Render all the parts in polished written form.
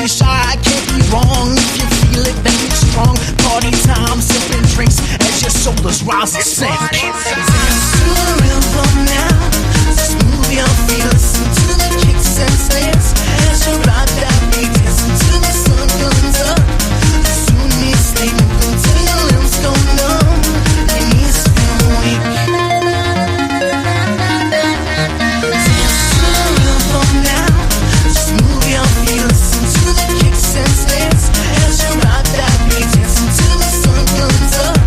be shy, I can't be wrong. If you feel it, then it's strong. Party time, sipping drinks as your shoulders rise and sink. Dance to the rhythm now, smooth your feet. Listen to the kicks and snares as you ride that beat. Listen to the sun comes up. Soon you stay moving till your limbs go numb. Your knees feel weak. Dance to the rhythm now, smooth your feet. Listen to the kicks and snares as you ride that beat. Listen to the sun comes up.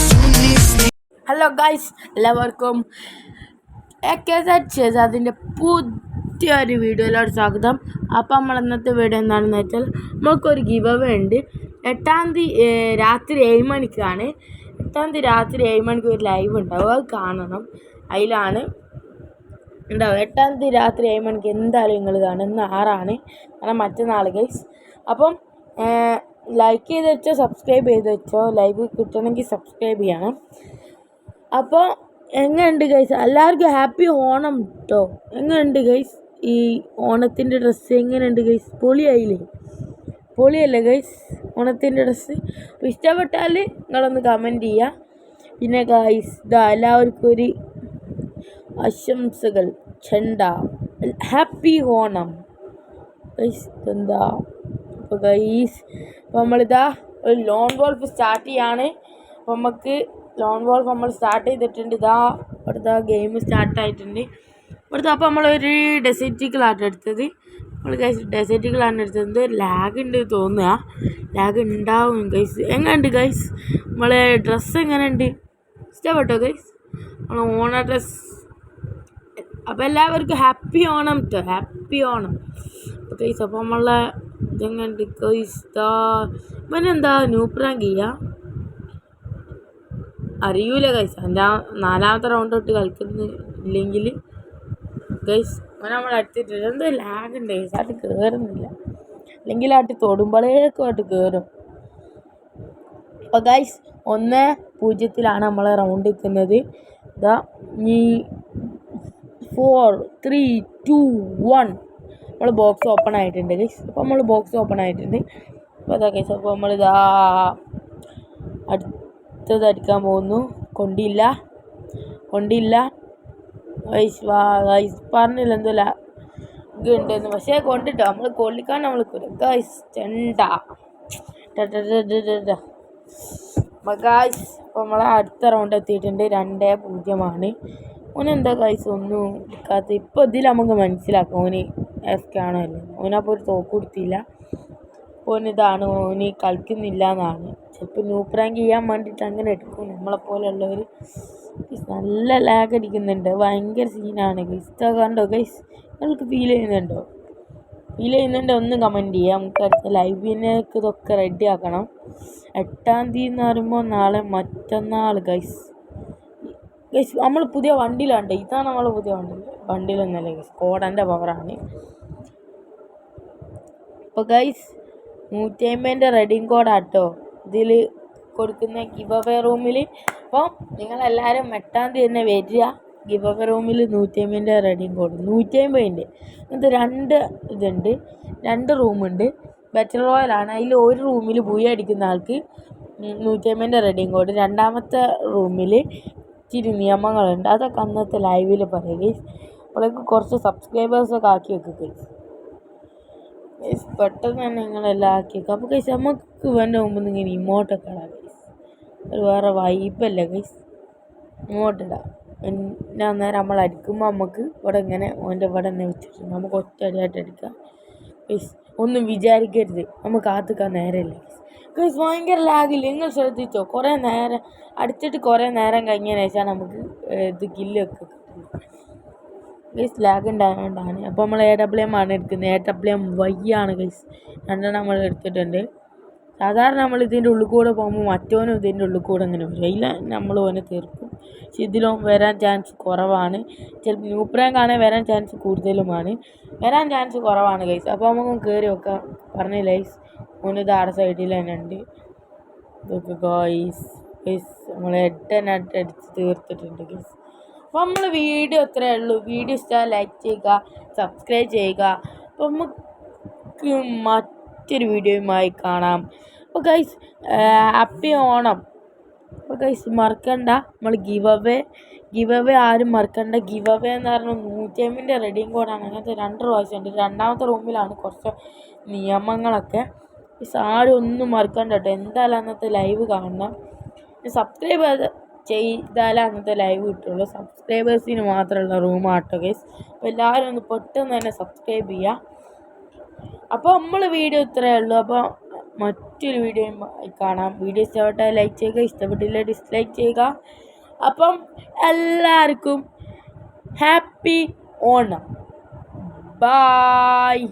Soon you stay. Hello guys, എല്ലാവർക്കും അതിൻ്റെ പുതിയൊരു വീഡിയോയിലോട്ട് സ്വാഗതം. അപ്പോൾ നമ്മൾ ഇന്നത്തെ video എന്താണെന്ന് വെച്ചാൽ നമുക്കൊരു ഗിവ് അവേ ഉണ്ട്. 8-ാം തീയതി രാത്രി 7 മണിക്കാണ്. 8-ാം തീയതി രാത്രി 7 മണിക്ക് ഒരു ലൈവ് ഉണ്ടാവും, അത് കാണണം. അതിലാണ് ഉണ്ടാവും. 8-ാം തീയതി രാത്രി 7 മണിക്ക് എന്തായാലും നിങ്ങൾ കാണും. ഇന്ന് 6 കാരണം മറ്റന്നാൾ ഗൈസ്. അപ്പം ലൈക്ക് ചെയ്ത് വെച്ചോ, സബ്സ്ക്രൈബ് ചെയ്ത് വെച്ചോ. ലൈവ് കിട്ടണമെങ്കിൽ സബ്സ്ക്രൈബ് ചെയ്യണം. അപ്പോൾ എങ്ങനെയുണ്ട് ഗൈസ്? എല്ലാവർക്കും ഹാപ്പി ഓണം കേട്ടോ. എങ്ങനെയുണ്ട് ഗൈസ് ഈ ഓണത്തിൻ്റെ ഡ്രസ്സ്? എങ്ങനെയുണ്ട് ഗൈസ്? പൊളിയായില്ലേ? പൊളിയല്ലേ ഗൈസ് ഓണത്തിൻ്റെ ഡ്രസ്സ്? അപ്പോൾ ഇഷ്ടപ്പെട്ടാൽ നിങ്ങളൊന്ന് കമൻറ്റ് ചെയ്യുക. പിന്നെ ഗൈസ് എല്ലാവർക്കും ഒരു ആശംസകൾ. ചെണ്ട ഹാപ്പി ഓണം ഗൈസ്. എന്താ അപ്പോൾ ഗൈസ്, അപ്പോൾ നമ്മളിതാ ഒരു ലോൺ വോൾഫ് സ്റ്റാർട്ട് ചെയ്യാണ്. അപ്പോൾ നമുക്ക് ലോൺ വോൾഫ് നമ്മൾ സ്റ്റാർട്ട് ചെയ്തിട്ടുണ്ട്. ഇവിടുത്തെ ഗെയിം സ്റ്റാർട്ടായിട്ടുണ്ട് ഇവിടുത്തെ. അപ്പോൾ നമ്മളൊരു ഡെസേർട്ടിക്കലാണ് എടുത്തത്. നമ്മൾ ഗൈസ് ഡെസേർട്ടിക്കലാണ് എടുത്തത്. ലാഗ് ഉണ്ട് തോന്നുക, ലാഗ് ഉണ്ടാവും ഗൈസ്. എങ്ങനെയുണ്ട് ഗൈസ് നമ്മളെ ഡ്രസ്സ്? എങ്ങനെയുണ്ട്? ഇഷ്ടപ്പെട്ടോ ഗൈസ് നമ്മൾ ഓണ ഡ്രസ്സ്? അപ്പോൾ എല്ലാവർക്കും ഹാപ്പി ഓണം കേട്ടോ, ഹാപ്പി ഓണം ഗൈസ്. അപ്പോൾ നമ്മളെ ഇതെങ്ങനെയുണ്ട് ഗൈസ്? ഇവനെന്താ ന്യൂ പ്രാങ്ക് ചെയ്യുക? അറിയൂല ഗൈസ്. 4-ാമത്തെ റൗണ്ട് തൊട്ട് കളിക്കുന്നില്ലെങ്കിൽ ഗൈസ് നമ്മൾ അടുത്തിട്ടില്ല. എന്തോ ലാഗ് ഉണ്ട് ഗൈസ്, അത് കയറുന്നില്ല. അല്ലെങ്കിൽ ആട്ട് തൊടുമ്പോഴേക്കും ആട്ട് കയറും. അപ്പോൾ ഗൈസ് 1-0 നമ്മളെ റൗണ്ട് നിൽക്കുന്നത്. ഇതാ 4 3 2 1 നമ്മൾ ബോക്സ് ഓപ്പൺ ആയിട്ടുണ്ട് ഗൈസ്. അപ്പോൾ നമ്മൾ ബോക്സ് ഓപ്പൺ ആയിട്ടുണ്ട്. അപ്പോൾ അതാ ഗൈസ്. അപ്പോൾ നമ്മളിതാ അടുത്തടിക്കാൻ പോകുന്നു. കൊണ്ടില്ല ഗൈസ്. പറഞ്ഞില്ല എന്തോ ലാഗ് ഉണ്ടെന്ന്, പക്ഷേ കൊണ്ടിട്ടോ നമ്മൾ കൊള്ളിക്കാൻ നമ്മൾ ഗൈസ്. ചെണ്ട ഗൈസ്. അപ്പോൾ നമ്മളെ അടുത്ത റൗണ്ട് എത്തിയിട്ടുണ്ട്. 2-0. ഓനെന്താ ഗൈസ് ഒന്നും എടുക്കാത്ത? ഇപ്പോൾ ഇതിൽ നമുക്ക് മനസ്സിലാക്കാം ഓന് എഫ് ആണോ അല്ലേ. ഓനപ്പോൾ ഒരു തോക്ക് കൊടുത്തില്ല. ഓനിതാണ്, ഓന് കളിക്കുന്നില്ല എന്നാണ്. ചിലപ്പോൾ ന്യൂ പ്രാങ്ക് ചെയ്യാൻ വേണ്ടിയിട്ട് അങ്ങനെ എടുക്കും. നമ്മളെപ്പോലെയുള്ളവർ നല്ല ലാഗ് അടിക്കുന്നുണ്ട്, ഭയങ്കര സീനാണ് ഗൈസ്. കണ്ടോ ഗൈസ്? നിങ്ങൾക്ക് ഫീൽ ചെയ്യുന്നുണ്ടോ? ഒന്ന് കമൻറ്റ് ചെയ്യുക. നമുക്ക് അടുത്ത ലൈവിനേക്ക് ഇതൊക്കെ റെഡി ആക്കണം. 8-ാം തീയതി എന്ന് പറയുമ്പോൾ നാളെ മറ്റന്നാൾ ഗൈസ്. നമ്മൾ പുതിയ വണ്ടിയിലുണ്ട്. ഇതാണ് നമ്മൾ പുതിയ വണ്ടിയിലൊന്നല്ല ഗൈസ്, കോഡൻ്റെ പവറാണ്. അപ്പോൾ ഗൈസ് 150ൻ്റെ റെഡിങ് കോഡാട്ടോ ഇതിൽ കൊടുക്കുന്ന ഗിവ് അവേ റൂമിൽ. അപ്പോൾ നിങ്ങളെല്ലാവരും 8-ാം തീയതി തന്നെ വരിക. ഗിവ് അവേ റൂമിൽ 150ൻ്റെ റെഡിങ് കോഡ് 150ൻ്റെ. ഇത് 2 റൂമുണ്ട്. ബാറ്റിൽ റോയലാണ്. അതിൽ ഒരു റൂമിൽ ബൂയി അടിക്കുന്ന ആൾക്ക് 150ൻ്റെ റെഡിങ് കോഡ്. 2-ാമത്തെ റൂമിൽ ഇച്ചിരി നിയമങ്ങളുണ്ട്, അതൊക്കെ അന്നത്തെ ലൈവിൽ പറയും ഗൈസ്. അപ്പോഴേക്ക് കുറച്ച് സബ്സ്ക്രൈബേഴ്സൊക്കെ ആക്കി വെക്കുക ഗൈസ്. പെട്ടെന്ന് തന്നെ നിങ്ങളെല്ലാം ആക്കി വെക്കുക. അപ്പോൾ ഗൈസ് നമുക്ക് വേണ്ട മുമ്പ് ഇങ്ങനെ ഇമോട്ടൊക്കെ ഇടാം ഗൈസ്. ഒരു വേറെ വൈബല്ലേ ഗൈസ് ഇമോട്ടിടാം. പിന്നെ അന്നേരം നമ്മൾ അടിക്കുമ്പോൾ നമുക്ക് ഇവിടെ ഇങ്ങനെ ഓൻ്റെ ഇവിടെ തന്നെ വെച്ചിട്ട് നമുക്ക് ഒറ്റയടിയായിട്ട് അടിക്കാം ഗൈസ്. ഒന്നും വിചാരിക്കരുത്, നമുക്ക് കാത്തിക്കാൻ നേരമില്ല ഗൈസ്. ഭയങ്കര ലാഗില്ല, നിങ്ങൾ ശ്രദ്ധിച്ചോ? കുറേ നേരം അടിച്ചിട്ട് കുറേ നേരം കഴിഞ്ഞതിന് ശേഷമാണ് നമുക്ക് ഇത് കില്ലൊക്കെ കിട്ടുന്നത് ഗൈസ്. ലാഗ് ഉണ്ടായതുകൊണ്ടാണ്. അപ്പോൾ നമ്മൾ AWM ആണ് എടുക്കുന്നത്. AWM ആണ് ഗൈസ്. 2 നമ്മൾ എടുത്തിട്ടുണ്ട്. സാധാരണ നമ്മൾ ഇതിൻ്റെ ഉള്ളിൽ കൂടെ പോകുമ്പോൾ മറ്റോനും ഇതിൻ്റെ ഉള്ളിൽ കൂടെ ഇങ്ങനെ വരും. അതിൽ നമ്മൾ ഓനെ തീർക്കും. പക്ഷെ ഇതിലും വരാൻ ചാൻസ് കുറവാണ്. ചിലപ്പോൾ ന്യൂ പ്രാങ്കാണെങ്കിൽ വരാൻ ചാൻസ് കൂടുതലുമാണ്. വരാൻ ചാൻസ് കുറവാണ് ഗൈസ്. അപ്പോൾ നമുക്ക് കയറി വെക്കാം. പറഞ്ഞില്ല ഗൈസ്, ഓനിത് ആടെ സൈഡിൽ തന്നെ ഉണ്ട്. ഇതൊക്കെ ഗൈസ് നമ്മൾ 8 അടിച്ച് തീർത്തിട്ടുണ്ട് ഗൈസ്. അപ്പോൾ നമ്മൾ വീഡിയോ ഇത്രയേ ഉള്ളൂ. വീഡിയോ ഇഷ്ടമായി ലൈക്ക് ചെയ്യുക, സബ്സ്ക്രൈബ് ചെയ്യുക. അപ്പോൾ നമുക്ക് മറ്റൊരു വീഡിയോയുമായി കാണാം. അപ്പോൾ ഗൈസ് ഹാപ്പി ഓണം. അപ്പോൾ ഗൈസ് മറക്കണ്ട, നമ്മൾ ഗിവ് അവേ ആരും മറക്കണ്ട. ഗിവ് അവേ എന്ന് പറഞ്ഞാൽ 150 റെഡിയും കോഡാണ്. അങ്ങനത്തെ 2 പ്രാവശ്യമുണ്ട്. രണ്ടാമത്തെ റൂമിലാണ് കുറച്ച് നിയമങ്ങളൊക്കെ. ആരും ഒന്നും മറക്കണ്ട കേട്ടോ. എന്തായാലും അന്നത്തെ ലൈവ് കാണണം. സബ്സ്ക്രൈബ് ചെയ്താലേ അന്നത്തെ ലൈവ് കിട്ടുള്ളൂ. സബ്സ്ക്രൈബേഴ്സിന് മാത്രമുള്ള റൂമാട്ടോ ഗൈസ്. അപ്പോൾ എല്ലാവരും ഒന്ന് പെട്ടെന്ന് തന്നെ സബ്സ്ക്രൈബ് ചെയ്യുക. അപ്പോൾ നമ്മൾ വീഡിയോ ഇത്രയേ ഉള്ളൂ. അപ്പോൾ മറ്റൊരു വീഡിയോയും കാണാം. വീഡിയോ ഇഷ്ടപ്പെട്ടാൽ ലൈക്ക് ചെയ്യുക, ഇഷ്ടപ്പെട്ടില്ല ഡിസ്ലൈക്ക് ചെയ്യുക. അപ്പം എല്ലാവർക്കും ഹാപ്പി ഓണം. ബായ്.